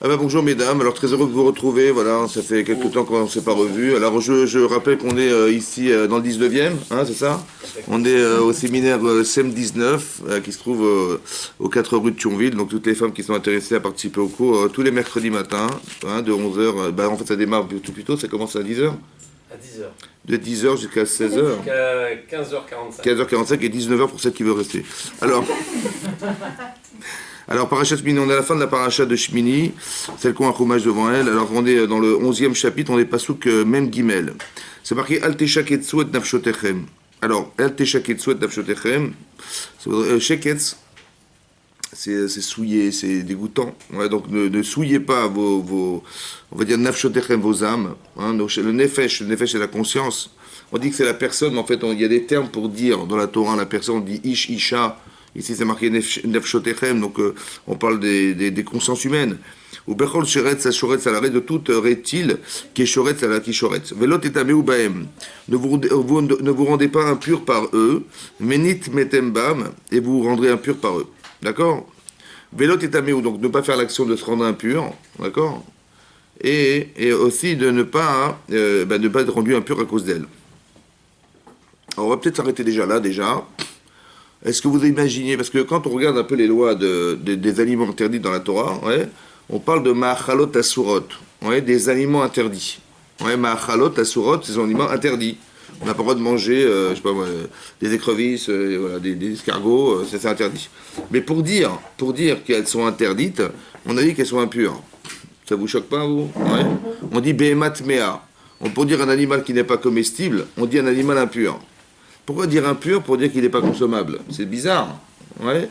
Ah bah bonjour mesdames, alors très heureux de vous retrouver, voilà, ça fait quelques temps qu'on ne s'est pas revus. Alors je rappelle qu'on est ici dans le 19e, hein, c'est ça? On est au séminaire SEM 19 qui se trouve aux 4 rues de Thionville, donc toutes les femmes qui sont intéressées à participer au cours tous les mercredis matins, hein, de 11h, bah en fait ça démarre tout plus tôt, ça commence à 10h? À 10h. De 10h jusqu'à 16h? Jusqu'à 15h45. 15h45 et 19h pour celle qui veut rester. Alors, Parachat Shmini, on est à la fin de la Parachat de Shmini, celle qu'on a un chômage devant elle. Alors, on est dans le 11e chapitre, on est pasouk même Gimel. C'est marqué Al Teshaketsu et Nafshotechem. Alors, Al Teshaketsu et Nafshotechem, Sheketz, c'est souillé, c'est dégoûtant. Ouais, donc, ne souillez pas on va dire Nafshotechem, vos âmes. Hein, le Nefesh c'est la conscience. On dit que c'est la personne, mais en fait, il y a des termes pour dire dans la Torah, la personne, on dit Ish, Isha. Ici, c'est marqué Nefshotechem, donc on parle des consciences humaines. Ou Bechol Sheretz, Shoretz, à l'arrêt de toute reptile, qui Shoretz, à la qui Shoretz. Velot et Tameu Baem. Ne vous rendez pas impur par eux. Menit Metembam, et vous vous rendrez impur par eux. D'accord? Velot et Tameu, donc ne pas faire l'action de se rendre impur. D'accord? Et aussi de ne pas être rendu impur à cause d'elle. Alors, on va peut-être s'arrêter déjà. Est-ce que vous imaginez, parce que quand on regarde un peu les lois des aliments interdits dans la Torah, ouais, on parle de ma'achalot asurot, ouais, des aliments interdits. Ouais, ma'achalot asurot, c'est des aliments interdits. On n'a pas le droit de manger, je sais pas moi, des écrevisses, voilà, des escargots, c'est interdit. Mais pour dire qu'elles sont interdites, on a dit qu'elles sont impures. Ça vous choque pas, vous? Ouais. On dit behemat mea. Pour dire un animal qui n'est pas comestible, on dit un animal impur. Pourquoi dire impur pour dire qu'il n'est pas consommable? C'est bizarre. Ouais.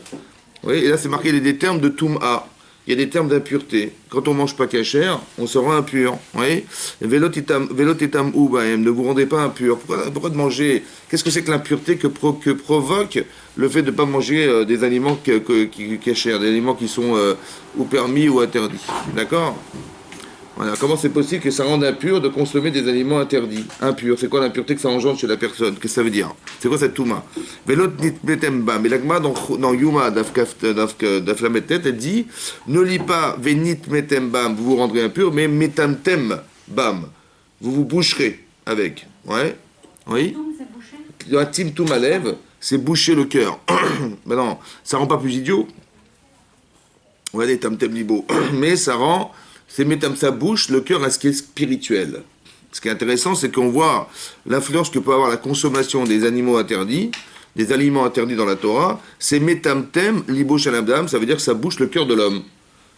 Oui, et là c'est marqué des termes de Toum'a. Il y a des termes d'impureté. Quand on ne mange pas kasher, on se rend impur. Oui. Velot etam ou baem, ne vous rendez pas impur. Pourquoi de manger? Qu'est-ce que c'est que l'impureté que provoque le fait de ne pas manger des aliments kasher, des aliments qui sont ou permis ou interdits? D'accord? Voilà. Comment c'est possible que ça rende impur de consommer des aliments interdits? Impur, c'est quoi l'impureté que ça engendre chez la personne? Qu'est-ce que ça veut dire? C'est quoi cette touma? Velot nitmetemba. Mais l'agma dans Yuma d'Aflametet, elle dit ne lis pas venit metembam, vous vous rendrez impur, mais metamtem bam, vous vous boucherez avec. Ouais? Oui? La tim touma lève, c'est boucher le cœur. Ben non, ça rend pas plus idiot. Ouais, les tamtem libo. Mais ça rend. C'est mettre sa bouche le cœur à ce qui est spirituel. Ce qui est intéressant, c'est qu'on voit l'influence que peut avoir la consommation des animaux interdits, des aliments interdits dans la Torah. C'est metamtem libo shalabdam, ça veut dire que ça bouche le cœur de l'homme.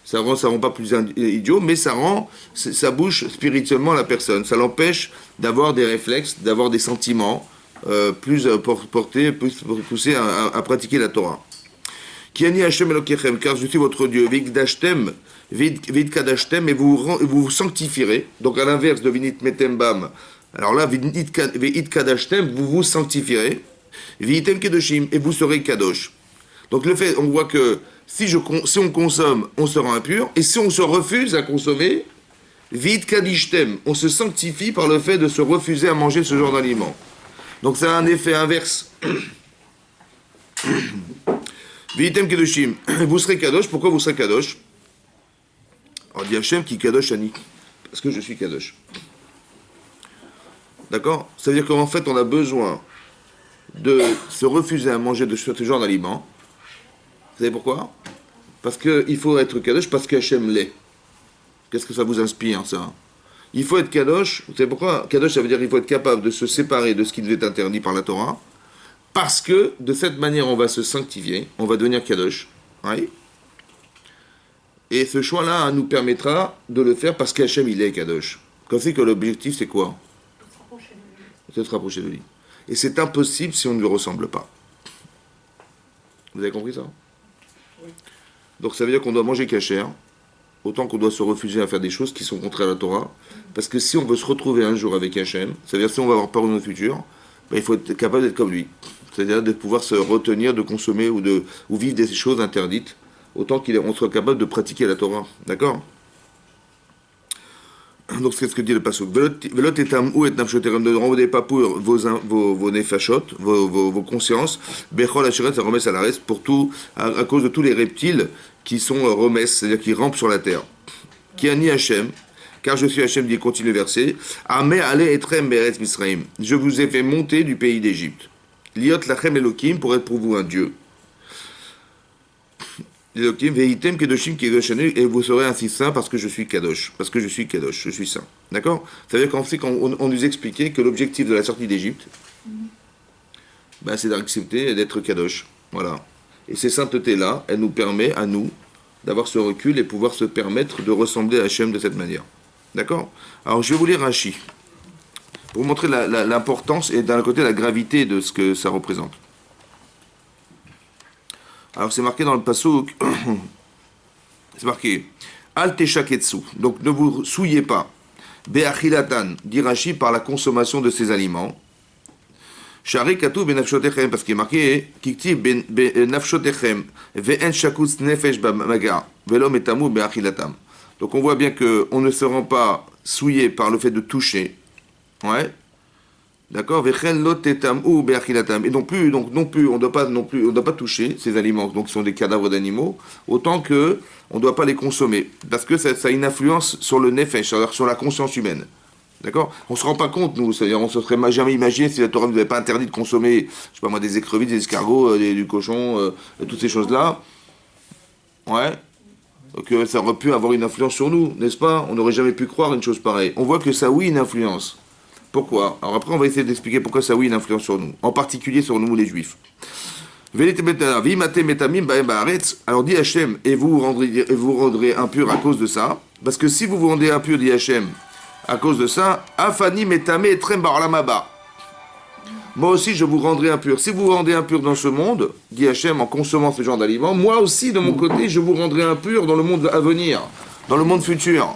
Ça rend pas plus idiot, mais ça bouche spirituellement la personne. Ça l'empêche d'avoir des réflexes, d'avoir des sentiments plus portés, plus poussés à pratiquer la Torah. Kiani Hashem Elokechem, car je suis votre Dieu. Vikdashtem, Vidkadashtem, et vous sanctifierez. Donc à l'inverse de Vinit Metembam. Alors là, Vidkadashtem, vous vous sanctifierez. Vitem Kedoshim, et vous serez Kadosh. Donc le fait, on voit que si on consomme, on sera impur. Et si on se refuse à consommer, Vidkadishtem, on se sanctifie par le fait de se refuser à manger ce genre d'aliments. Donc ça a un effet inverse. Vitem Kedoshim, vous serez Kadosh. Pourquoi vous serez Kadosh? On dit Hachem qui Kadosh Ani. Parce que je suis Kadosh. D'accord? Ça veut dire qu'en fait, on a besoin de se refuser à manger de ce genre d'aliments. Vous savez pourquoi? Parce qu'il faut être Kadosh, parce que Hachem l'est. Qu'est-ce que ça vous inspire, ça? Il faut être Kadosh. Vous savez pourquoi? Kadosh, ça veut dire qu'il faut être capable de se séparer de ce qui nous est interdit par la Torah. Parce que de cette manière, on va se sanctifier, on va devenir Kadosh. Oui. Et ce choix-là nous permettra de le faire parce qu'Hachem, il est Kadosh. Comme c'est que l'objectif, c'est quoi? C'est de se rapprocher de lui. Et c'est impossible si on ne lui ressemble pas. Vous avez compris ça? Oui. Donc ça veut dire qu'on doit manger kasher, autant qu'on doit se refuser à faire des choses qui sont contraires à la Torah. Parce que si on veut se retrouver un jour avec Hachem, ça veut dire si on va avoir peur de notre futur, ben, il faut être capable d'être comme lui. C'est-à-dire de pouvoir se retenir, de consommer ou vivre des choses interdites, autant qu'on soit capable de pratiquer la Torah. D'accord? Donc c'est ce que dit le pasuk. Velot etam ou et nafshoterem, ne rendez pas pour vos nefashot, vos consciences. Bechol asheret, ça remet à la reste pour tout, à cause de tous les reptiles qui sont remesses, c'est-à-dire qui rampent sur la terre. Qui ani Hachem, car je suis Hachem, dit continue le verset. Amé ale etrem beretz Misraim. Je vous ai fait monter du pays d'Égypte. Liot lachem Elokim, pour être pour vous un Dieu. Elokim veitem kedoshim kedoshanu, et vous serez ainsi saint parce que je suis kadosh, parce que je suis kadosh, je suis saint. D'accord? Ça veut dire qu'en fait, on nous expliquait que l'objectif de la sortie d'Égypte, ben, c'est d'accepter et d'être kadosh. Voilà. Et ces saintetés-là, elles nous permettent à nous d'avoir ce recul et pouvoir se permettre de ressembler à Hachem de cette manière. D'accord? Alors je vais vous lire Rashi, pour vous montrer l'importance et d'un côté la gravité de ce que ça représente. Alors c'est marqué dans le passouk, c'est marqué Al Teshaketsu, donc ne vous souillez pas. Be'achilatan, dit Rashi, par la consommation de ces aliments. Shari Katou benafshotechem, parce qu'il est marqué Kikti benafshotechem, ve'en shakutz nefesh bamaga, velo metamu be'achilatam. Donc on voit bien qu'on ne se rend pas souillé par le fait de toucher. Ouais. D'accord. Et non plus, on ne doit pas toucher ces aliments, donc ce sont des cadavres d'animaux, autant que on ne doit pas les consommer, parce que ça a une influence sur le nefesh, sur la conscience humaine. D'accord. On ne se rend pas compte, nous, c'est-à-dire on ne se serait jamais imaginé si la Torah ne nous avait pas interdit de consommer, je sais pas moi, des écrevisses, des escargots, du cochon, toutes ces choses-là. Ouais. Que ça aurait pu avoir une influence sur nous, n'est-ce pas? On n'aurait jamais pu croire une chose pareille. On voit que ça, oui, une influence. Pourquoi? Alors après, on va essayer d'expliquer pourquoi ça, oui, une influence sur nous, en particulier sur nous, les Juifs. Alors dit Hachem, et vous rendrez impur à cause de ça, parce que si vous vous rendez impur, dit Hachem, à cause de ça, Afani metame trem ba'olamaba. Moi aussi, je vous rendrai impur. Si vous vous rendez impur dans ce monde, dit Hachem, en consommant ce genre d'aliments, moi aussi, de mon côté, je vous rendrai impur dans le monde à venir, dans le monde futur.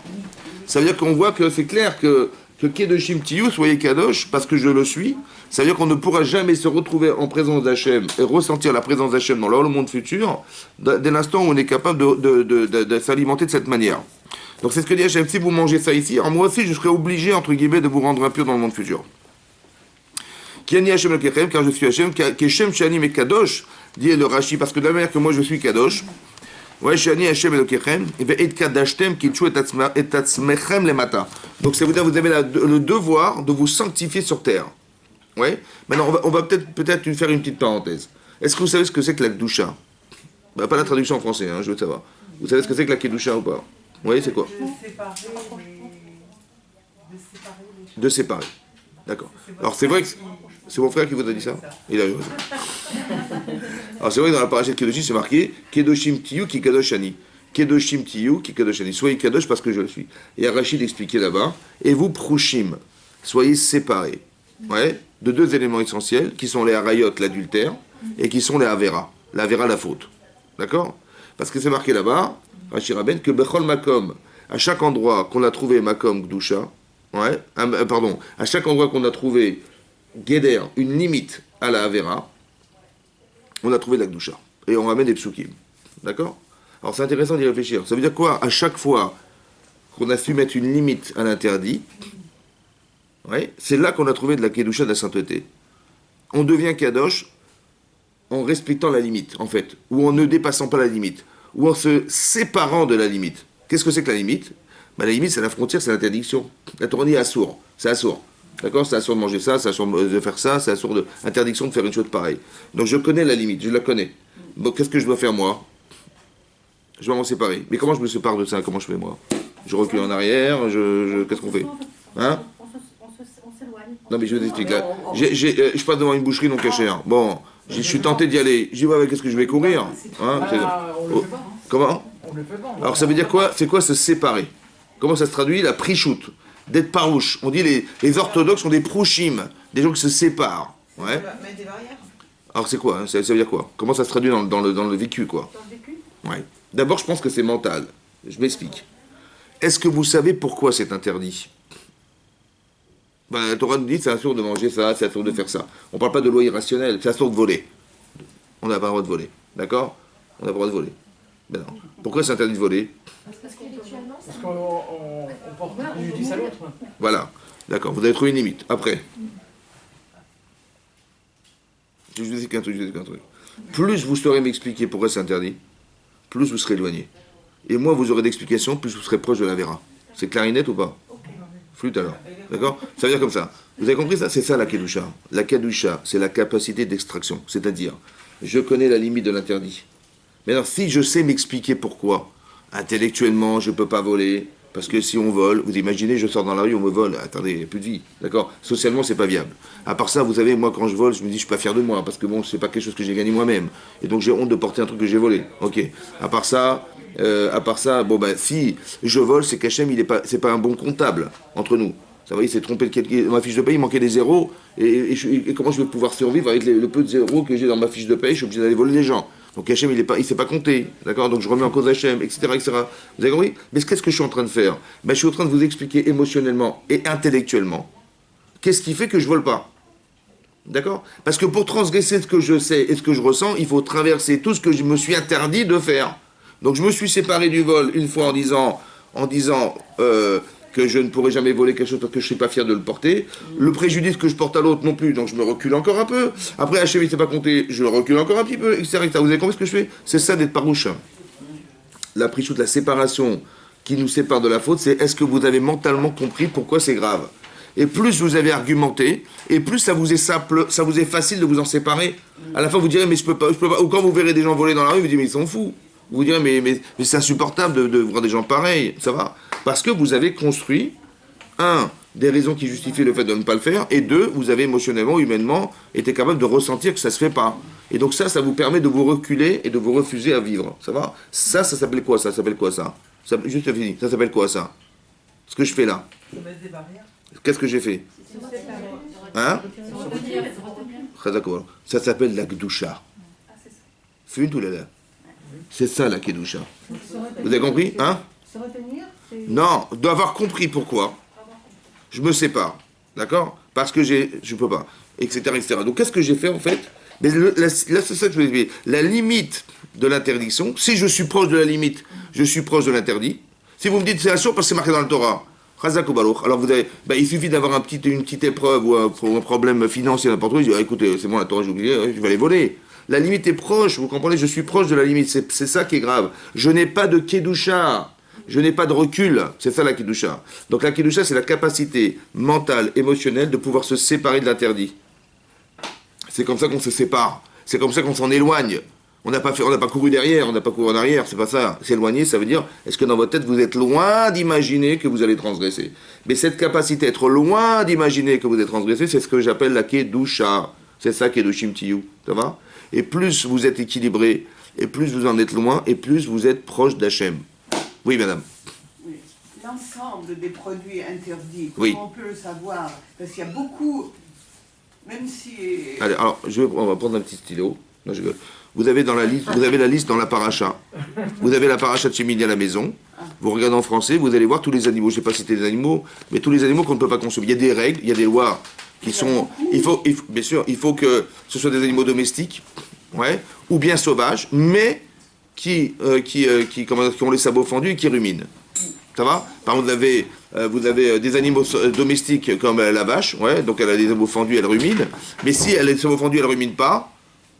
Ça veut dire qu'on voit que c'est clair que Kedoshim Tiyu, soyez Kadosh, parce que je le suis. Ça veut dire qu'on ne pourra jamais se retrouver en présence d'Hachem et ressentir la présence d'Hachem dans le monde futur dès l'instant où on est capable de s'alimenter de cette manière. Donc c'est ce que dit Hachem, si vous mangez ça ici, alors moi aussi je serai obligé, entre guillemets, de vous rendre impur dans le monde futur. Kiani Hachem Elokechem, car je suis Hachem, Keshem Shani et Kadosh, dit le Rashi, parce que de la manière que moi je suis Kadosh, ouais, Shani Hachem Elokechem, et Kadashtem Kitchu et Tatzmechem Lemata. Donc ça veut dire que vous avez le devoir de vous sanctifier sur terre. Ouais. Maintenant on va peut-être faire une petite parenthèse. Est-ce que vous savez ce que c'est que la Kedusha? Bah, pas la traduction en français, hein, je veux savoir. Vous savez ce que c'est que la Kedusha ou pas? Oui, c'est quoi? De séparer. D'accord. Alors c'est vrai que c'est mon frère qui vous a dit ça? Il a eu raison. Alors c'est vrai que dans la parachute de Kedoshim, c'est marqué Kedoshim Tiyu ki Kadoshani. Kedoshim Tiyu ki Kadoshani. Soyez Kadosh parce que je le suis. Et Rachid expliquait là-bas, et vous Prushim, soyez séparés. Ouais, de deux éléments essentiels qui sont les Harayot, l'adultère, et qui sont les Avera. L'Avera, la faute. D'accord? Parce que c'est marqué là-bas, Rachid Rabben, que Bechol Makom, à chaque endroit qu'on a trouvé Makom Gdusha, ouais, à chaque endroit qu'on a trouvé Geder, une limite à la Avera, on a trouvé la Gdusha. Et on ramène des psukim. D'accord? Alors c'est intéressant d'y réfléchir. Ça veut dire quoi? À chaque fois qu'on a su mettre une limite à l'interdit, ouais, c'est là qu'on a trouvé de la Kedusha, de la sainteté. On devient Kadosh en respectant la limite, en fait, ou en ne dépassant pas la limite, ou en se séparant de la limite. Qu'est-ce que c'est que la limite? La limite, c'est la frontière, c'est l'interdiction. La Torah dit assour, c'est assour. D'accord? C'est assour de manger ça, c'est assour de faire ça, c'est assour de interdiction de faire une chose pareille. Donc je connais la limite, je la connais. Bon, qu'est-ce que je dois faire moi? Je dois m'en séparer. Mais comment je me sépare de ça? Comment je fais moi? Je recule en arrière, qu'est-ce qu'on fait? Hein? On s'éloigne. Non mais je vous explique là. Je passe devant une boucherie non cachée. Hein. Bon, je suis tenté d'y aller. J'y vais, qu'est-ce que je vais courir? Hein? On le fait pas. Comment? On le fait pas. Alors ça veut dire quoi? C'est quoi se séparer? Comment ça se traduit? La prichout, d'être parouche. On dit les orthodoxes sont des prouchim, des gens qui se séparent. Ouais. Mettre des barrières. Alors c'est quoi? Ça veut dire quoi? Comment ça se traduit dans le vécu quoi? Dans le vécu. Ouais. D'abord je pense que c'est mental. Je m'explique. Est-ce que vous savez pourquoi c'est interdit? Ben, la Torah nous dit c'est assourd de manger ça, c'est assourd de faire ça. On ne parle pas de loi irrationnelle, c'est assourd de voler. On n'a pas le droit de voler. D'accord? On n'a pas le droit de voler. Ben non. Pourquoi c'est interdit de voler? Parce qu'habituellement, Parce qu'on porte préjudice à l'autre. Voilà. D'accord. Vous avez trouvé une limite. Après. Je vous dis qu'un truc. Plus vous saurez m'expliquer pourquoi c'est interdit, plus vous serez éloigné. et moins vous aurez d'explications, plus vous serez proche de la Vera. C'est clarinette ou pas? Flûte alors. D'accord? Ça veut dire comme ça. Vous avez compris ça? C'est ça la Kedusha. La Kedusha, c'est la capacité d'extraction. C'est-à-dire, je connais la limite de l'interdit. Mais alors, si je sais m'expliquer pourquoi, intellectuellement, je ne peux pas voler, parce que si on vole, vous imaginez, je sors dans la rue, on me vole, attendez, il n'y a plus de vie. D'accord? Socialement, c'est pas viable. À part ça, vous savez, moi, quand je vole, je me dis, je suis pas fier de moi, parce que bon, c'est pas quelque chose que j'ai gagné moi-même. Et donc, j'ai honte de porter un truc que j'ai volé. Ok. À part ça, bon, ben, si je vole, c'est qu'Hachem, c'est pas un bon comptable entre nous. Ça va, il s'est trompé de ma fiche de paie, il manquait des zéros, et comment je vais pouvoir survivre avec le peu de zéros que j'ai dans ma fiche de paie? Je suis obligé d'aller voler les gens. Donc Hachem, il ne sait pas compter, d'accord? Donc je remets en cause Hachem, etc., etc. Vous avez compris? Mais qu'est-ce que je suis en train de faire? Ben, je suis en train de vous expliquer émotionnellement et intellectuellement qu'est-ce qui fait que je vole pas. D'accord? Parce que pour transgresser ce que je sais et ce que je ressens, il faut traverser tout ce que je me suis interdit de faire. Donc je me suis séparé du vol une fois en disant que je ne pourrais jamais voler quelque chose parce que je ne suis pas fier de le porter. Le préjudice que je porte à l'autre non plus, donc je me recule encore un peu. Après, Hachem, il ne s'est pas compté, je recule encore un petit peu, etc., etc. Vous avez compris ce que je fais? C'est ça d'être parouche. La prichoute, la séparation qui nous sépare de la faute, c'est est-ce que vous avez mentalement compris pourquoi c'est grave? Et plus vous avez argumenté, et plus ça vous est simple, ça vous est facile de vous en séparer. À la fin, vous direz, mais je peux pas. Ou quand vous verrez des gens voler dans la rue, vous direz, mais ils sont fous. Vous direz, mais c'est insupportable de voir des gens pareils, ça va? Parce que vous avez construit, un, des raisons qui justifient le fait de ne pas le faire, et deux, vous avez émotionnellement, humainement, été capable de ressentir que ça ne se fait pas. Et donc ça vous permet de vous reculer et de vous refuser à vivre, ça va? Ça s'appelle quoi ça? Ça s'appelle quoi ça? Juste fini, ça s'appelle quoi ça? Ce que je fais là. Qu'est-ce que j'ai fait? Hein? Ça s'appelle la Gdusha. Fune ou là? C'est ça la Kedusha. Vous avez compris? Hein? Non, d'avoir compris pourquoi je me sépare. D'accord? Parce que je peux pas. Etc. etc. Donc qu'est-ce que j'ai fait en fait? Mais là, c'est ça que je vous expliquer. La limite de l'interdiction, si je suis proche de la limite, je suis proche de l'interdit. Si vous me dites c'est sûr parce que c'est marqué dans le Torah. Alors vous avez, il suffit d'avoir une petite épreuve ou un problème financier n'importe où. Je dis, écoutez, c'est bon, la Torah j'ai oublié, je vais aller voler. La limite est proche, vous comprenez, je suis proche de la limite, c'est ça qui est grave. Je n'ai pas de Kedusha, je n'ai pas de recul, c'est ça la Kedusha. Donc la Kedusha, c'est la capacité mentale, émotionnelle de pouvoir se séparer de l'interdit. C'est comme ça qu'on se sépare, c'est comme ça qu'on s'en éloigne. On n'a pas couru derrière, on n'a pas couru en arrière, c'est pas ça. S'éloigner, ça veut dire, est-ce que dans votre tête, vous êtes loin d'imaginer que vous allez transgresser? Mais cette capacité d'être loin d'imaginer que vous allez transgresser, c'est ce que j'appelle la Kedusha. C'est ça Kedushim Tiyu, ça va? Et plus vous êtes équilibré, et plus vous en êtes loin, et plus vous êtes proche d'Hachem. Oui, madame. Oui. L'ensemble des produits interdits, Oui. comment on peut le savoir? Parce qu'il y a beaucoup, même si... Allez, alors, on va prendre un petit stylo. Non, je rigole. Vous avez la liste dans la paracha. Vous avez la paracha de Shemini à la maison. Vous regardez en français, vous allez voir tous les animaux. Je ne sais pas citer les animaux, mais tous les animaux qu'on ne peut pas consommer. Il y a des règles, il y a des lois qui sont... bien sûr, il faut que ce soit des animaux domestiques, ouais, ou bien sauvages, mais qui ont les sabots fendus et qui ruminent. Ça va? Par exemple, vous avez des animaux domestiques comme la vache, ouais, donc elle a des sabots fendus, elle rumine. Mais si elle a des sabots fendus, elle ne rumine pas,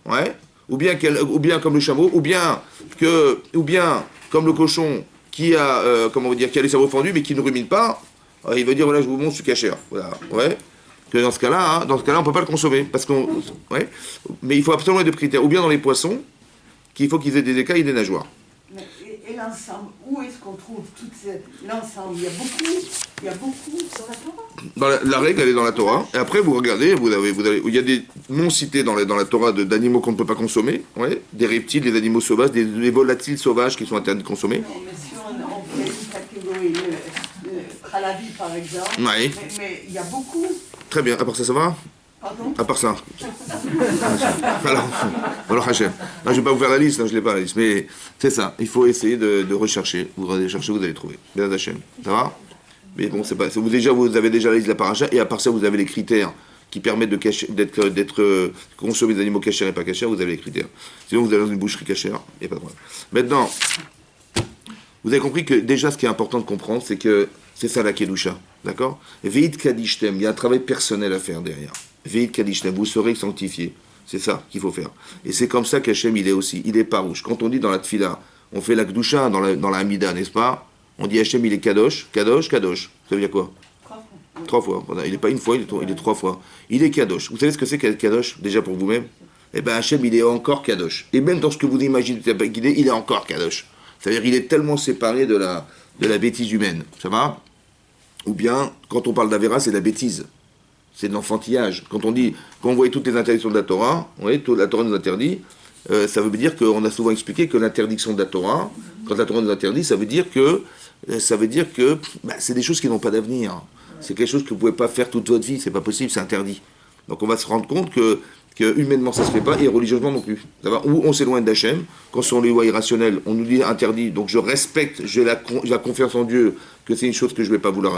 ouais, ou bien comme le chameau, ou bien comme le cochon qui a les sabots fendus mais qui ne rumine pas, il veut dire voilà, je vous montre, je suis cachère. Voilà, ouais. Que dans ce cas-là, on ne peut pas le consommer parce ouais. Mais il faut absolument des critères. Ou bien dans les poissons, qu'il faut qu'ils aient des écailles et des nageoires. Et l'ensemble, où est-ce qu'on trouve l'ensemble? Il y a beaucoup. Dans la règle, elle est dans la Torah. Et après, vous regardez, il y a des noms cités dans la Torah d'animaux qu'on ne peut pas consommer. Ouais, des reptiles, des animaux sauvages, des volatiles sauvages qui sont interdits de consommer. Non, mais si on fait une catégorie, le tralavi par exemple, Ouais. mais il y a beaucoup. Très bien. À part ça va? Pardon? À part ça. Alors Hachem. Non, je ne vais pas vous faire la liste, je ne l'ai pas la liste. Mais c'est ça. Il faut essayer de rechercher. Vous allez chercher, vous allez trouver. Bien Hachem. Ça va? Mais bon, c'est pas. Vous avez déjà la liste de la paracha, et à part ça, vous avez les critères qui permettent d'être consommés des animaux cachers et pas cachers, vous avez les critères. Sinon, vous allez dans une boucherie cachère, il n'y a pas de problème. Maintenant, vous avez compris que déjà, ce qui est important de comprendre, c'est que c'est ça la Kedusha. D'accord? Veit Kadishtem, il y a un travail personnel à faire derrière. Veit Kadishtem, vous serez sanctifié. C'est ça qu'il faut faire. Et c'est comme ça qu'Hachem, il est aussi. Il est parouche. Quand on dit dans la tfila, on fait la Kedusha dans la Hamida, n'est-ce pas? On dit Hachem, il est Kadosh, Kadosh, Kadosh. Ça veut dire quoi? Trois fois. Voilà. Il n'est pas une fois, il est trois fois. Il est Kadosh. Vous savez ce que c'est qu'être Kadosh, déjà pour vous-même? Eh bien, Hachem, il est encore Kadosh. Et même dans ce que vous imaginez qu'il est, il est encore Kadosh. C'est-à-dire qu'il est tellement séparé de la bêtise humaine. Ça va? Ou bien, quand on parle d'Avera, c'est de la bêtise. C'est de l'enfantillage. Quand on voit toutes les interdictions de la Torah, vous voyez, la Torah nous interdit, ça veut dire qu'on a souvent expliqué que l'interdiction de la Torah, quand la Torah nous interdit, ça veut dire que c'est des choses qui n'ont pas d'avenir. C'est quelque chose que vous ne pouvez pas faire toute votre vie, c'est pas possible, c'est interdit. Donc on va se rendre compte que humainement ça ne se fait pas, et religieusement non plus. Ou on s'éloigne d'Hachem, quand sur les lois irrationnelles, on nous dit interdit, donc je respecte, j'ai la confiance en Dieu, que c'est une chose que je ne vais pas vouloir.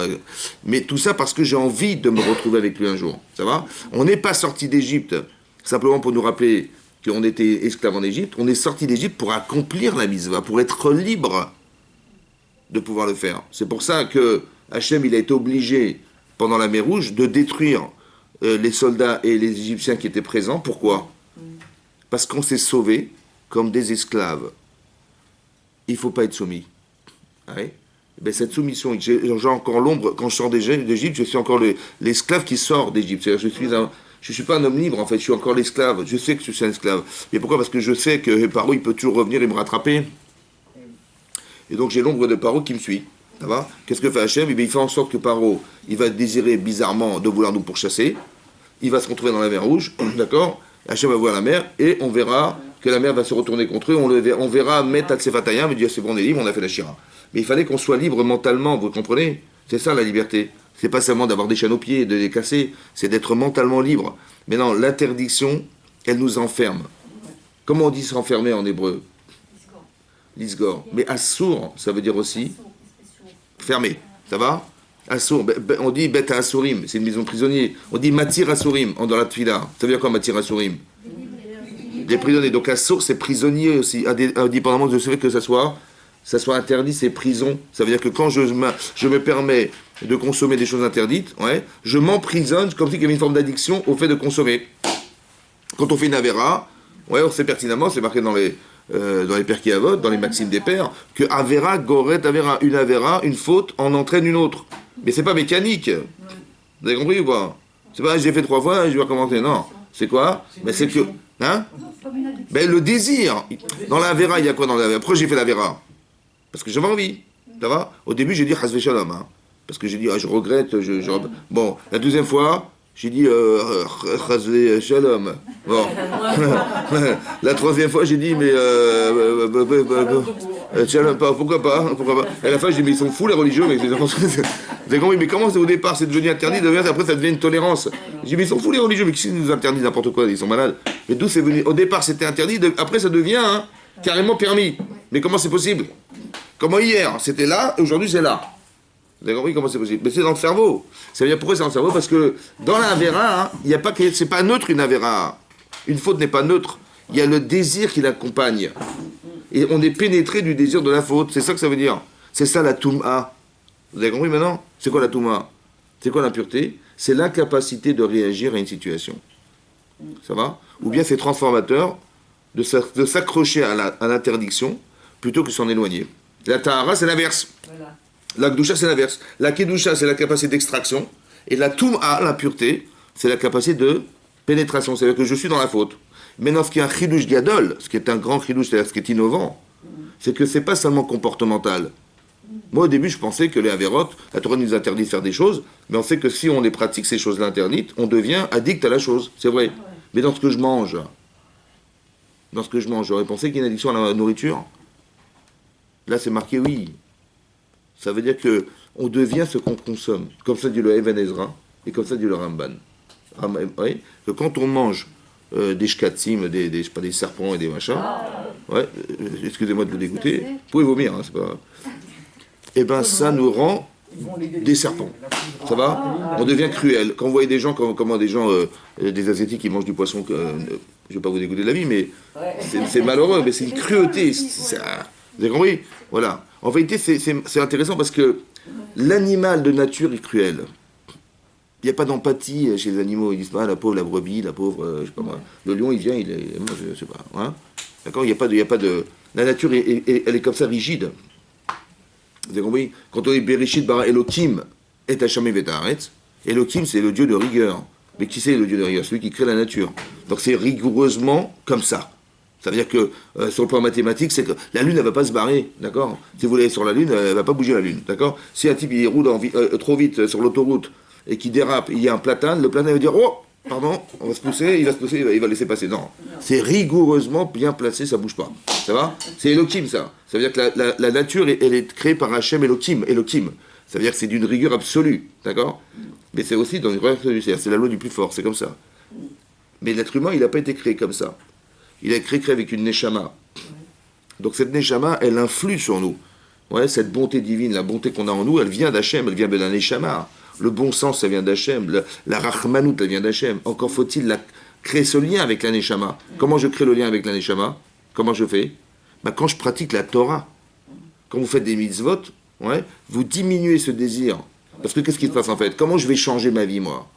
Mais tout ça parce que j'ai envie de me retrouver avec lui un jour. Ça va? On n'est pas sorti d'Égypte simplement pour nous rappeler qu'on était esclaves en Égypte, on est sorti d'Égypte pour accomplir la mitzvah, pour être libre de pouvoir le faire. C'est pour ça que Hachem, il a été obligé, pendant la mer Rouge, de détruire les soldats et les Égyptiens qui étaient présents. Pourquoi? Parce qu'on s'est sauvés comme des esclaves. Il ne faut pas être soumis. Ouais. Ben, cette soumission, j'ai encore l'ombre, quand je sors d'Égypte, je suis encore l'esclave qui sort d'Égypte. Je ne suis pas un homme libre, en fait, je suis encore l'esclave. Je sais que je suis un esclave. Mais pourquoi? Parce que je sais que Paro, il peut toujours revenir et me rattraper. Et donc j'ai l'ombre de Paro qui me suit. Ça va? Qu'est-ce que fait Hachem? Eh bien, il fait en sorte que Paro, il va désirer bizarrement de vouloir nous pourchasser. Il va se retrouver dans la mer Rouge, d'accord? Hachem va voir la mer, et on verra que la mer va se retourner contre eux. On verra Met Al-Sefatayam, et dire c'est bon, on est libre, on a fait la Shira. Mais il fallait qu'on soit libre mentalement, vous comprenez? C'est ça la liberté. C'est pas seulement d'avoir des chaînes aux pieds et de les casser, c'est d'être mentalement libre. Mais non, l'interdiction, elle nous enferme. Comment on dit s'enfermer en hébreu? Lisgor. Mais assour, ça veut dire aussi fermé. Ça va? Assour. On dit bet à assourim, c'est une maison de prisonnier. On dit matir assourim dans la tfila. Ça veut dire quoi matir assourim? Des prisonniers. Donc assour, c'est prisonnier aussi. Indépendamment de ce fait que ça soit interdit, c'est prison. Ça veut dire que quand je me permets de consommer des choses interdites, ouais, je m'emprisonne comme s'il y avait une forme d'addiction au fait de consommer. Quand on fait une avéra, ouais, on sait pertinemment, c'est marqué dans les Perkei Avot, dans les maximes des pères, que Avera, Goret, Avera, une faute en entraîne une autre. Mais c'est pas mécanique. Vous avez compris ou pas? C'est pas j'ai fait 3 fois, je vais recommencer. Non. C'est quoi? Mais c'est que. Hein? Ben, le désir. Dans la Avera, il y a quoi dans la Avera? Pourquoi j'ai fait la Avera? Parce que j'avais envie. Ça va? Au début, j'ai dit Hasve Shalom. Hein, parce que j'ai dit, je regrette. Bon, la deuxième fois, j'ai dit Hasve Shalom. Bon. La troisième fois, j'ai dit, mais pourquoi pas? Et à la fin, j'ai dit, mais ils sont fous les religieux. Mais vous avez compris, mais comment au départ c'est devenu interdit, après ça devient une tolérance. J'ai dit, mais ils sont fous les religieux, mais qui nous interdit n'importe quoi? Ils sont malades. Mais d'où c'est venu? Au départ, c'était interdit, après ça devient carrément permis. Mais comment c'est possible? Comment hier, c'était là, et aujourd'hui c'est là. Vous avez compris comment c'est possible? Mais c'est dans le cerveau. Ça veut dire pourquoi c'est dans le cerveau? Parce que dans la Avera, il y a pas que c'est pas neutre une Avera. Une faute n'est pas neutre. Il y a le désir qui l'accompagne. Et on est pénétré du désir de la faute. C'est ça que ça veut dire. C'est ça la Touma. Vous avez compris maintenant? C'est quoi la Touma? C'est quoi l'impureté? C'est l'incapacité de réagir à une situation. Ça va? Ou bien c'est transformateur de s'accrocher à l'interdiction plutôt que de s'en éloigner. La Tahara, c'est l'inverse. Voilà. La Kedusha, c'est l'inverse. La Kedusha, c'est la capacité d'extraction. Et la Touma, l'impureté, c'est la capacité de pénétration. C'est-à-dire que je suis dans la faute. Maintenant, ce qui est un chidush gadol, ce qui est un grand chidush, c'est-à-dire ce qui est innovant, c'est que c'est pas seulement comportemental. Moi, au début, je pensais que les avérotes, la Torah nous interdit de faire des choses, mais on sait que si on les pratique, ces choses-là interdites, on devient addict à la chose. C'est vrai. Mais dans ce que je mange, j'aurais pensé qu'il y a une addiction à la nourriture. Là, c'est marqué oui. Ça veut dire que on devient ce qu'on consomme. Comme ça dit le Even Ezra, et comme ça dit le Ramban. Oui, que quand on mange des shkatim, des serpents et des machins, ouais, excusez-moi de vous dégoûter, vous pouvez vomir, c'est pas... Eh bien, ça nous rend des serpents. Ça va? On devient cruel. Quand vous voyez des gens, des Asiatiques qui mangent du poisson, je ne vais pas vous dégoûter de la vie, mais c'est malheureux, mais c'est une cruauté. Vous avez compris? Voilà. En vérité, c'est intéressant parce que l'animal de nature est cruel. Il n'y a pas d'empathie chez les animaux. Ils disent pas, la pauvre, la brebis, la pauvre, je sais pas moi. Le lion, il vient, il est, moi, je sais pas. Hein? D'accord? Il n'y a pas de La nature, elle est comme ça, rigide. Vous avez compris? Quand on dit Bereshit bara Elohim et Hashem et Haaretz, Elohim, c'est le Dieu de rigueur. Mais qui c'est le Dieu de rigueur? Celui qui crée la nature. Donc c'est rigoureusement comme ça. Ça veut dire que sur le plan mathématique, c'est que la Lune, elle ne va pas se barrer, d'accord? Si vous allez sur la Lune, elle ne va pas bouger la Lune, d'accord? Si un type il roule trop vite sur l'autoroute et qu'il dérape, il y a un platane, le platane va dire oh, pardon, on va se pousser, il va se pousser, il va laisser passer. Non, c'est rigoureusement bien placé, ça ne bouge pas. Ça va? C'est Elohim, ça. Ça veut dire que la nature, elle est créée par Hachem Elohim. Ça veut dire que c'est d'une rigueur absolue, d'accord? Mais c'est aussi dans une rigueur absolue, c'est la loi du plus fort, c'est comme ça. Mais l'être humain, il n'a pas été créé comme ça. Il a été créé avec une neshama. Donc cette neshama, elle influe sur nous. Ouais, cette bonté divine, la bonté qu'on a en nous, elle vient d'Hachem, elle vient de la neshama. Le bon sens, ça vient d'Hachem. La rachmanout, elle vient d'Hachem. Encore faut-il créer ce lien avec la neshama. Comment je crée le lien avec la neshama? Comment je fais? Quand je pratique la Torah. Quand vous faites des mitzvot, ouais, vous diminuez ce désir. Parce que qu'est-ce qui se passe en fait? Comment je vais changer ma vie, moi?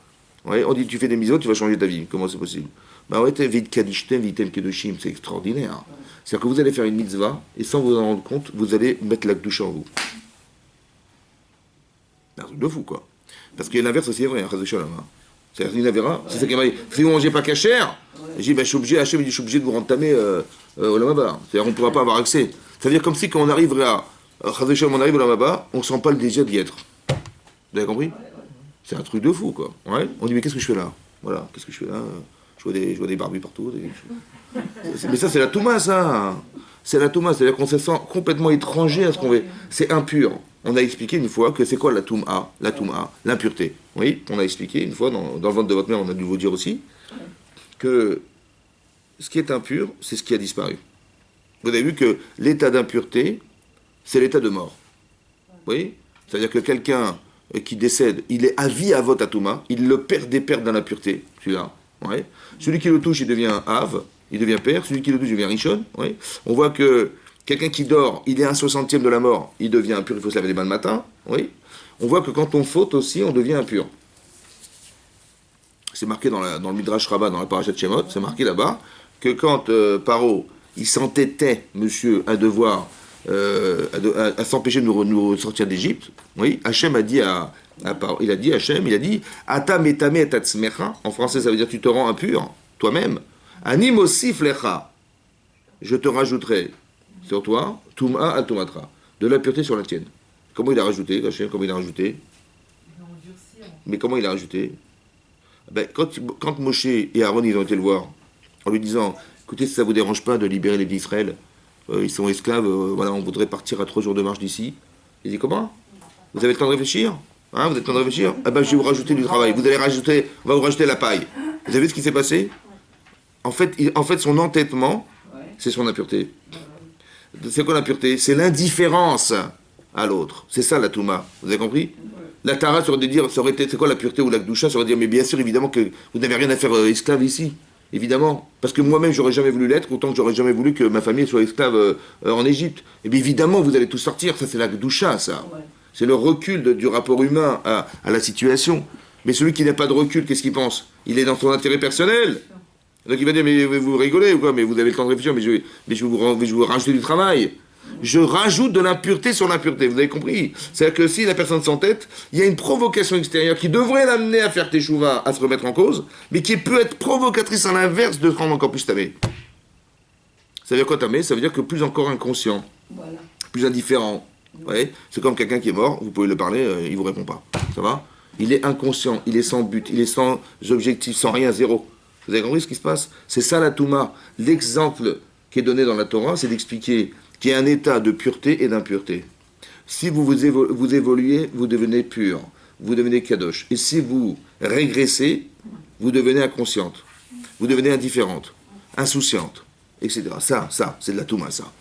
Ouais, on dit tu fais des mitzvot, tu vas changer ta vie. Comment c'est possible? Ouais, vite kadishtem, vitem kedoshim, c'est extraordinaire. C'est-à-dire que vous allez faire une mitzvah, et sans vous en rendre compte, vous allez mettre la kedusha en vous. C'est un truc de fou, quoi. Parce que l'inverse aussi est vrai, c'est-à-dire une avéra, c'est ça qui m'a dit. Si vous ne mangez pas cachère, j'ai dit, je suis obligé, Hachem, je suis obligé de vous entamer au Lamaba. C'est-à-dire on ne pourra pas avoir accès. Ça veut dire comme si quand on arriverait à on arrive au Lamaba, on ne sent pas le désir d'y être. Vous avez compris? C'est un truc de fou, quoi. Ouais. On dit, mais qu'est-ce que je fais là? Voilà, qu'est-ce que je fais là? Je vois des barbus partout. Mais ça, c'est la Touma, ça. C'est la Touma, c'est-à-dire qu'on se sent complètement étranger à ce qu'on veut. C'est impur. On a expliqué une fois que c'est quoi la Touma? La Touma, l'impureté. Oui, on a expliqué une fois, dans le ventre de votre mère, on a dû vous dire aussi, que ce qui est impur, c'est ce qui a disparu. Vous avez vu que l'état d'impureté, c'est l'état de mort. Oui? C'est-à-dire que quelqu'un qui décède, il est à vie à votre Atouma, il le perd des pertes dans la pureté, celui-là. Ouais. Celui qui le touche, il devient Av, il devient père, celui qui le touche, il devient Rishon. Ouais. On voit que quelqu'un qui dort, il est 1/60e de la mort, il devient impur, il faut se laver les mains le matin. Oui. On voit que quand on faute aussi, on devient impur. C'est marqué dans le Midrash Rabbah, dans la Parashat Shemot, c'est marqué là-bas, que quand Paro, il s'entêtait, monsieur, à devoir, à s'empêcher de nous sortir d'Égypte, oui, Hachem a dit il a dit, Atam etame et tatzmecha, en français ça veut dire tu te rends impur, toi-même, Anim osif lecha, je te rajouterai sur toi, Tum'a al Tumatra, de l'impureté sur la tienne. Comment il a rajouté, Hachem, comment il a rajouté? Mais comment il a rajouté? Quand Moshe et Aaron ils ont été le voir, en lui disant, écoutez, si ça ne vous dérange pas de libérer les d'Israël, ils sont esclaves, voilà, on voudrait partir à 3 jours de marche d'ici. Il dit, comment? Vous avez le temps de réfléchir? Hein, vous avez le temps de réfléchir? Je vais vous rajouter du travail. On va vous rajouter la paille. Vous avez vu ce qui s'est passé? En fait, son entêtement, c'est son impureté. C'est quoi l'impureté? C'est l'indifférence à l'autre. C'est ça la Touma. Vous avez compris? La Tara, ça aurait été, c'est quoi la pureté ou la Kedusha? Ça aurait dit, mais bien sûr, évidemment, que vous n'avez rien à faire esclave ici. Évidemment. Parce que moi-même, j'aurais jamais voulu l'être, autant que j'aurais jamais voulu que ma famille soit esclave en Égypte. Et bien évidemment, vous allez tous sortir. Ça, c'est la Kedusha, ça. Ouais. C'est le recul du rapport humain à la situation. Mais celui qui n'a pas de recul, qu'est-ce qu'il pense? Il est dans son intérêt personnel. Donc il va dire, mais vous rigolez ou quoi? Mais vous avez le temps de réfléchir, mais je vais vous rajouter du travail. Je rajoute de l'impureté sur l'impureté, vous avez compris? C'est-à-dire que si la personne s'entête, il y a une provocation extérieure qui devrait l'amener à faire teshuva, à se remettre en cause, mais qui peut être provocatrice à l'inverse de se rendre encore plus tamé. Ça veut dire quoi tamé? Ça veut dire que plus encore inconscient, voilà. Plus indifférent. Ouais. C'est comme quelqu'un qui est mort, vous pouvez le parler, il ne vous répond pas. Ça va? Il est inconscient, il est sans but, il est sans objectif, sans rien, zéro. Vous avez compris ce qui se passe? C'est ça la Touma. L'exemple qui est donné dans la Torah, c'est d'expliquer qu'il y a un état de pureté et d'impureté. Si vous évoluez, vous devenez pur, vous devenez kadosh. Et si vous régressez, vous devenez inconsciente, vous devenez indifférente, insouciante, etc. Ça, c'est de la Touma, ça.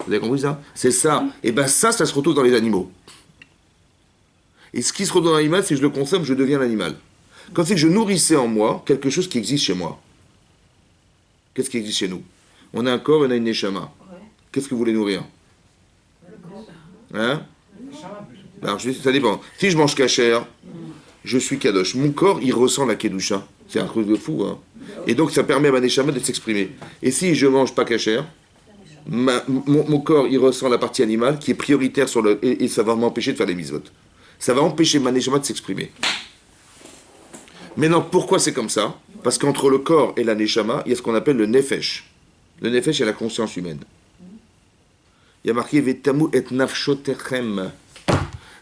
Vous avez compris ça? C'est ça. Et bien ça se retrouve dans les animaux. Et ce qui se retrouve dans l'animal, si je le consomme, je deviens l'animal. Quand c'est que je nourrissais en moi quelque chose qui existe chez moi. Qu'est-ce qui existe chez nous? On a un corps et on a une neshama. Qu'est-ce que vous voulez nourrir? Hein? Alors, ça dépend. Si je mange kasher, je suis kadosh. Mon corps, il ressent la kedusha. C'est un truc de fou. Hein? Et donc, ça permet à ma neshama de s'exprimer. Et si je mange pas kasher, Mon corps, il ressent la partie animale qui est prioritaire sur le... Et ça va m'empêcher de faire des mitzvot. Ça va empêcher ma neshama de s'exprimer. Maintenant, pourquoi c'est comme ça? Parce qu'entre le corps et la neshama, il y a ce qu'on appelle le nefesh. Le nefesh est la conscience humaine. Il y a marqué Vetamu et nafshotechem.